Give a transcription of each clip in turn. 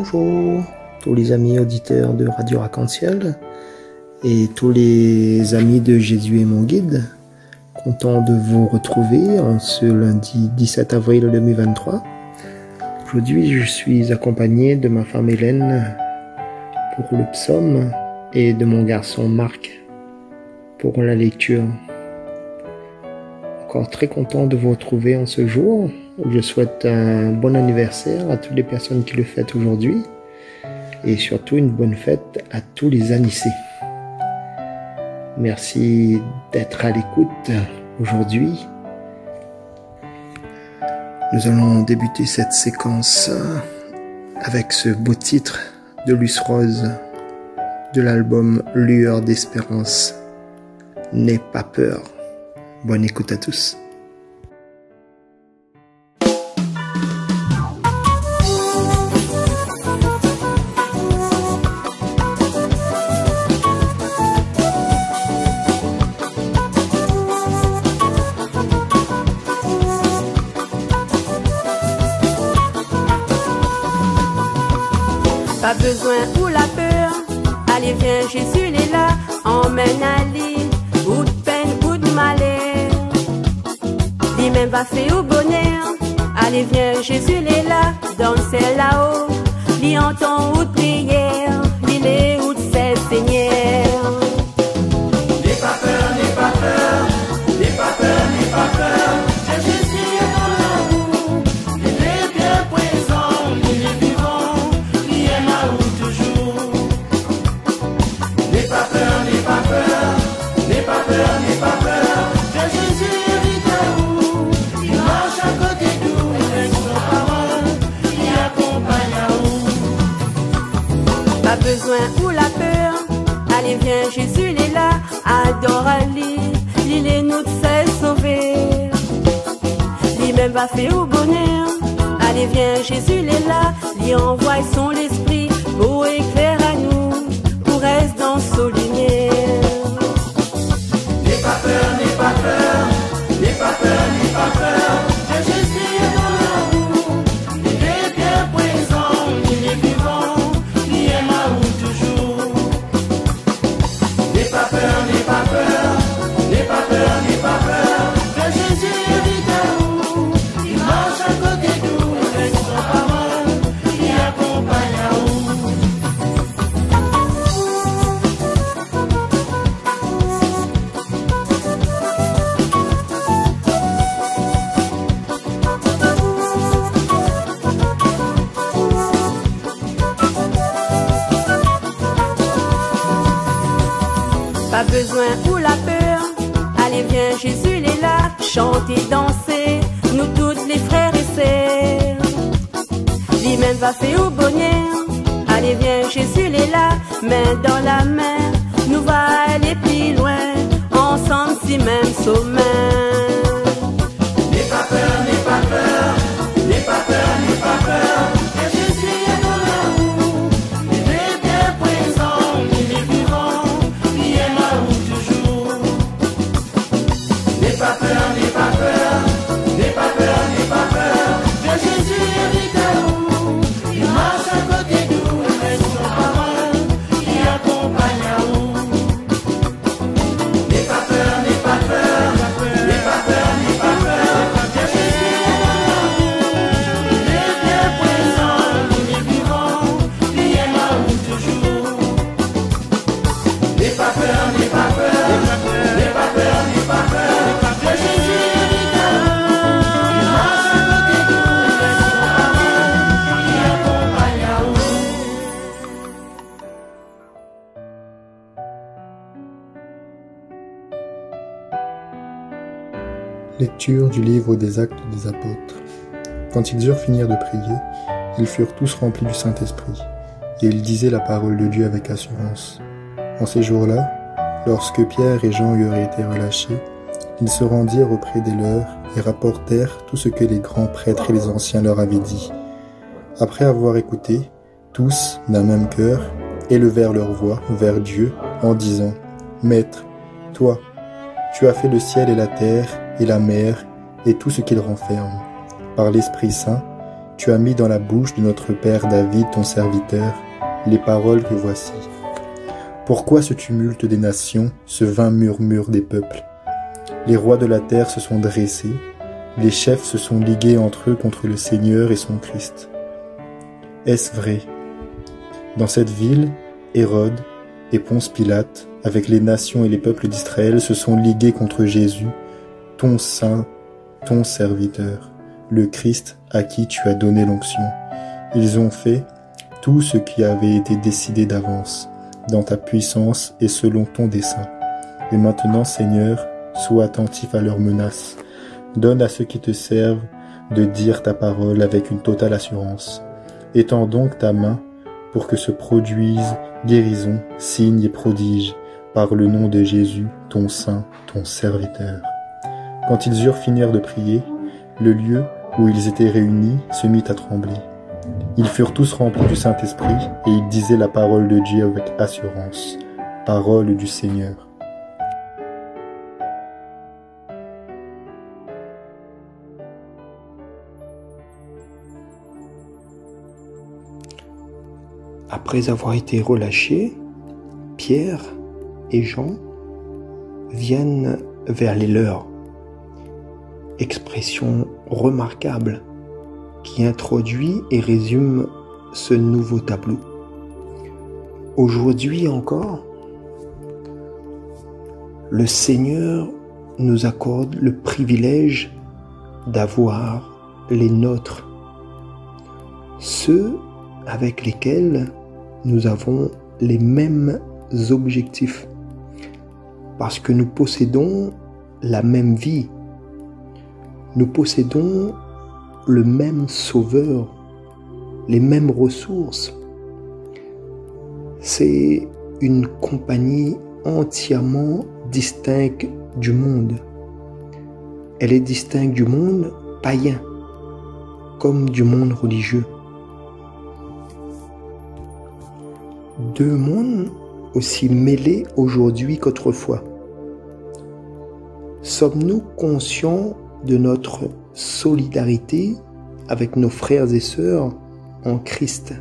Bonjour tous les amis auditeurs de Radio Arc-en-Ciel et tous les amis de Jésus est mon guide. Content de vous retrouver en ce lundi 17 avril 2023. Aujourd'hui, je suis accompagné de ma femme Hélène pour le psaume et de mon garçon Marc pour la lecture. Encore très content de vous retrouver en ce jour. Je souhaite un bon anniversaire à toutes les personnes qui le fêtent aujourd'hui et surtout une bonne fête à tous les anissés. Merci d'être à l'écoute aujourd'hui. Nous allons débuter cette séquence avec ce beau titre de Luce Rose de l'album Lueur d'espérance. N'aie pas peur. Bonne écoute à tous. Pas besoin pour la peur, allez viens, Jésus il est là, emmène Ali, ou de peine ou de malheur, lui-même va faire au bonheur, allez viens, Jésus il est là, dans le ciel là-haut, lui entend ou de prière, il est ou de ses seigneurs. N'aie pas peur, n'aie pas peur, n'aie pas peur, n'aie pas peur, Jésus est dans l'amour, il est bien présent, il est vivant, il est là où toujours. N'aie pas peur, n'aie pas peur, n'aie pas peur, n'aie pas peur, Jésus est à vous, il marche à côté de nous, avec son parole, il accompagne à vous. Pas besoin pour la peur, allez viens, Jésus il est là, adore Ali, il est nous de ses sauver. Lui-même va faire au bonheur, allez viens, Jésus il est là, lui envoie son esprit pour éclairer à nous, pour rester dans sa lumière. N'aie pas peur, n'aie pas peur, n'aie pas peur, n'aie pas peur, Jésus est dans l'amour, il est bien présent, il est vivant, il est là où toujours. N'aie pas peur, n'aie pas peur, n'aie pas peur, n'aie pas peur, Jésus est à vous, il marche à côté de nous, avec son parole, il accompagne à vous. Pas besoin pour la peur, allez viens, Jésus il est là, chanter, danser, nous toutes les frères et sœurs. Lui-même va faire au bonheur, allez viens, Jésus il est là, main dans la main, nous va aller plus loin, ensemble si même sommet. N'aie pas peur, n'aie pas peur, n'aie pas peur, n'aie pas peur, Jésus est dans l'amour, il est bien présent, il est vivant, il est là où toujours. N'aie pas peur, n'aie pas peur, n'aie pas peur, n'aie pas peur, Jésus est à vous, il marche à côté de nous, avec son parole, il accompagne à vous. N'aie pas peur, n'aie pas peur, n'aie pas peur, n'aie pas peur, Jésus est dans l'amour, il est bien présent, il est vivant, il est là où toujours. N'aie pas peur, n'aie pas peur, n'aie pas peur, n'aie pas peur, Jésus est à vous, il marche à côté de nous, avec son parole, il accompagne à vous. Lecture du livre des Actes des Apôtres. Quand ils eurent fini de prier, ils furent tous remplis du Saint-Esprit, et ils disaient la parole de Dieu avec assurance. En ces jours-là, lorsque Pierre et Jean eurent été relâchés, ils se rendirent auprès des leurs et rapportèrent tout ce que les grands prêtres et les anciens leur avaient dit. Après avoir écouté, tous, d'un même cœur, élevèrent leur voix vers Dieu en disant « Maître, toi, tu as fait le ciel et la terre et la mer et tout ce qu'ils renferment. Par l'Esprit Saint, Tu as mis dans la bouche de notre père David, ton serviteur, les paroles que voici. Pourquoi ce tumulte des nations, ce vain murmure des peuples? Les rois de la terre se sont dressés, les chefs se sont ligués entre eux contre le Seigneur et son Christ. Est-ce vrai? Dans cette ville, Hérode et Ponce Pilate, avec les nations et les peuples d'Israël, se sont ligués contre Jésus, ton saint, ton serviteur, le Christ à qui tu as donné l'onction. Ils ont fait tout ce qui avait été décidé d'avance, dans ta puissance et selon ton dessein. Et maintenant, Seigneur, sois attentif à leurs menaces. Donne à ceux qui te servent de dire ta parole avec une totale assurance. Étends donc ta main pour que se produisent guérison, signes et prodiges par le nom de Jésus, ton saint, ton serviteur. Quand ils eurent fini de prier, le lieu où ils étaient réunis se mit à trembler. Ils furent tous remplis du Saint-Esprit et ils disaient la parole de Dieu avec assurance. Parole du Seigneur. Après avoir été relâchés, Pierre et Jean viennent vers les leurs. Expression remarquable qui introduit et résume ce nouveau tableau. Aujourd'hui encore, le Seigneur nous accorde le privilège d'avoir les nôtres, ceux avec lesquels nous avons les mêmes objectifs, parce que nous possédons la même vie, nous possédons le même Sauveur, les mêmes ressources. C'est une compagnie entièrement distincte du monde. Elle est distincte du monde païen, comme du monde religieux. Deux mondes aussi mêlés aujourd'hui qu'autrefois. Sommes-nous conscients de notre solidarité avec nos frères et sœurs en Christ,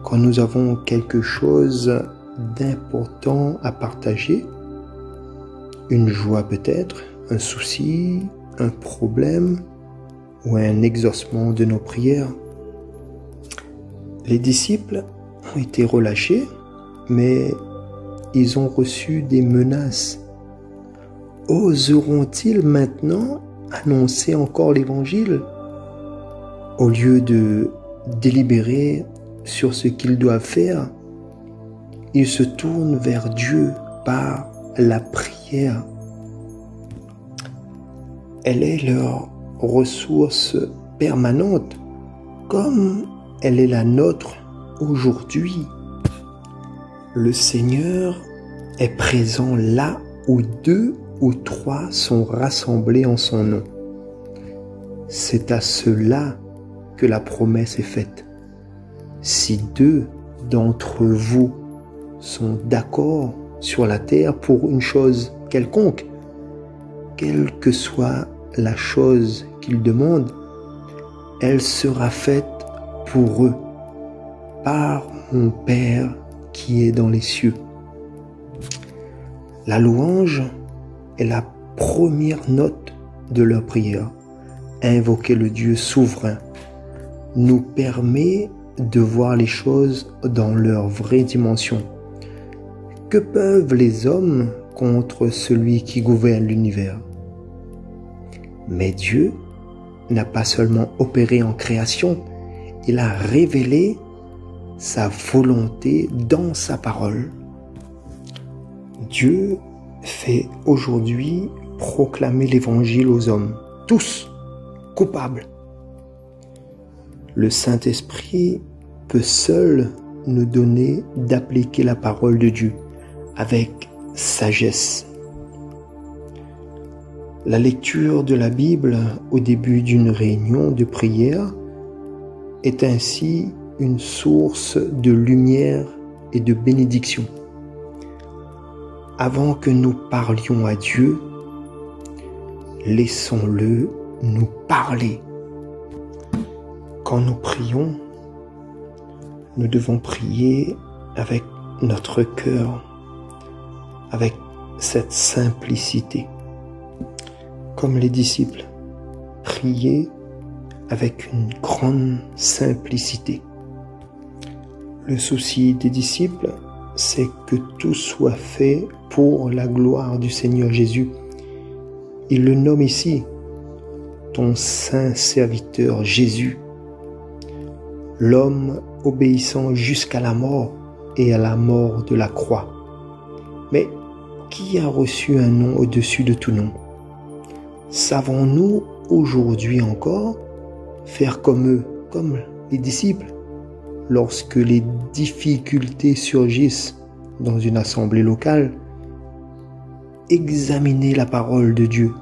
quand nous avons quelque chose d'important à partager, une joie peut-être, un souci, un problème ou un exaucement de nos prières? Les disciples ont été relâchés, mais ils ont reçu des menaces. Oseront-ils maintenant annoncer encore l'évangile au lieu de délibérer sur ce qu'ils doivent faire? Ils se tournent vers Dieu par la prière. Elle est leur ressource permanente, comme elle est la nôtre aujourd'hui. Le Seigneur est présent là où 2 ou 3 sont rassemblés en son nom. C'est à ceux-là que la promesse est faite. Si 2 d'entre vous sont d'accord sur la terre pour une chose quelconque, quelle que soit la chose qu'ils demandent, elle sera faite pour eux par mon Père qui est dans les cieux. La louange est la première note de leur prière. Invoquer le Dieu souverain nous permet de voir les choses dans leur vraie dimension. Que peuvent les hommes contre celui qui gouverne l'univers? Mais Dieu n'a pas seulement opéré en création, il a révélé sa volonté dans sa parole. Dieu fait aujourd'hui proclamer l'évangile aux hommes, tous coupables. Le Saint-Esprit peut seul nous donner d'appliquer la parole de Dieu avec sagesse. La lecture de la Bible au début d'une réunion de prière est ainsi une source de lumière et de bénédiction. Avant que nous parlions à Dieu, laissons-le nous parler. quand nous prions, nous devons prier avec notre cœur, avec cette simplicité. Comme les disciples, prier avec une grande simplicité. Le souci des disciples, c'est que tout soit fait pour la gloire du Seigneur Jésus. Il le nomme ici, ton saint serviteur Jésus, l'homme obéissant jusqu'à la mort et à la mort de la croix. Mais qui a reçu un nom au-dessus de tout nom? Savons-nous aujourd'hui encore faire comme eux, comme les disciples, lorsque les difficultés surgissent dans une assemblée locale? Examiner la parole de Dieu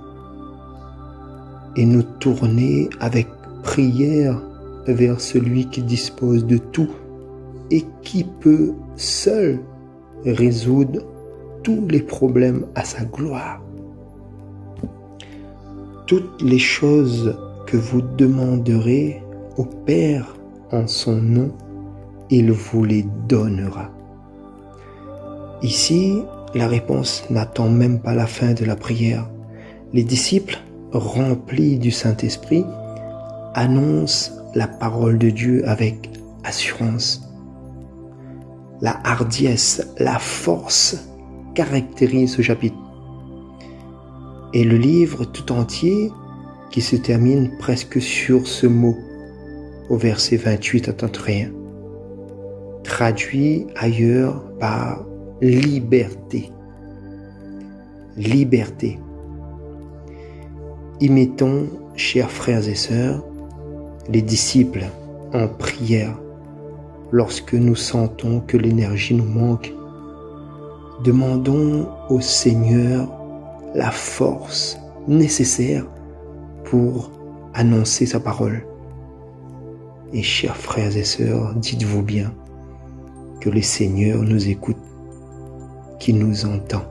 et nous tourner avec prière vers celui qui dispose de tout et qui peut seul résoudre tous les problèmes à sa gloire. Toutes les choses que vous demanderez au Père en son nom, il vous les donnera. Ici, la réponse n'attend même pas la fin de la prière. Les disciples, remplis du Saint-Esprit, annoncent la parole de Dieu avec assurance. La hardiesse, la force caractérisent ce chapitre. Et le livre tout entier qui se termine presque sur ce mot, au verset 28 à 31, traduit ailleurs par liberté. Liberté. Imitons, chers frères et sœurs, les disciples en prière lorsque nous sentons que l'énergie nous manque. Demandons au Seigneur la force nécessaire pour annoncer sa parole. Et chers frères et sœurs, dites-vous bien que le Seigneur nous écoute, qu'il nous entend.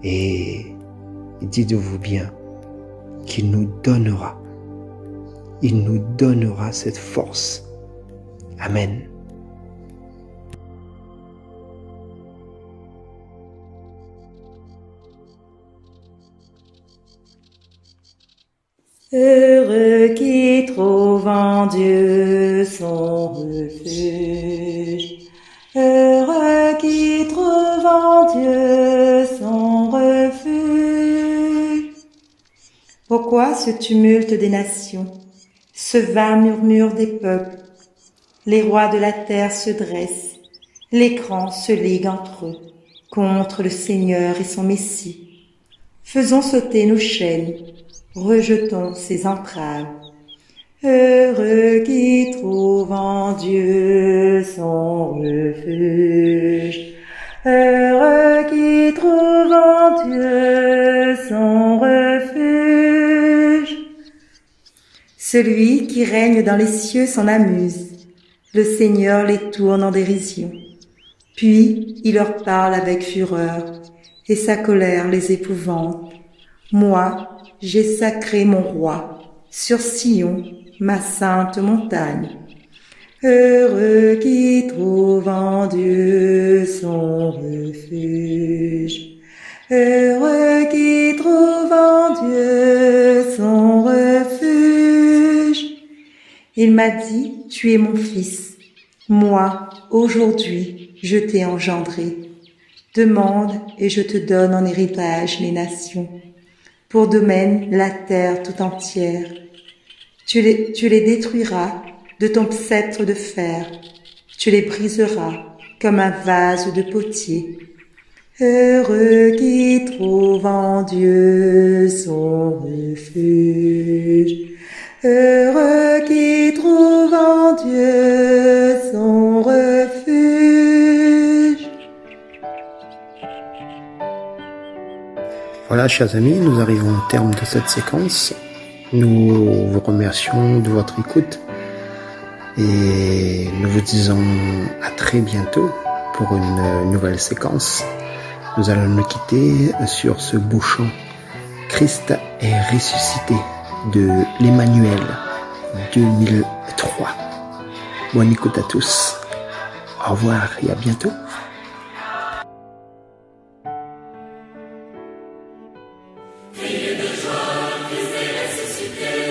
Et dites-vous bien qu'il nous donnera. Il nous donnera cette force. Amen. Heureux qui trouve en Dieu son refuge. Heureux qui trouve en Dieu son refuge. Pourquoi ce tumulte des nations, ce vain murmure des peuples? Les rois de la terre se dressent, les grands se liguent entre eux, contre le Seigneur et son Messie. Faisons sauter nos chaînes, rejetons ses entraves. Heureux qui trouve en Dieu son refuge. Heureux qui trouve en Dieu son refuge. Celui qui règne dans les cieux s'en amuse. Le Seigneur les tourne en dérision. Puis il leur parle avec fureur, et sa colère les épouvante. Moi, j'ai sacré mon roi, sur Sion, ma sainte montagne. Heureux qui trouve en Dieu son refuge. Heureux qui trouve en Dieu son refuge. Il m'a dit, tu es mon fils. Moi, aujourd'hui, je t'ai engendré. Demande et je te donne en héritage les nations. Pour domaine la terre tout entière. Tu les détruiras de ton sceptre de fer. Tu les briseras comme un vase de potier. Heureux qui trouve en Dieu son refuge. Heureux qui trouve en Dieu son refuge. Voilà, chers amis, nous arrivons au terme de cette séquence. Nous vous remercions de votre écoute et nous vous disons à très bientôt pour une nouvelle séquence. Nous allons nous quitter sur ce beau chant. Christ est ressuscité de l'Emmanuel. 2003. Bonne écoute à tous. Au revoir et à bientôt. Criez de joie, Christ est ressuscité.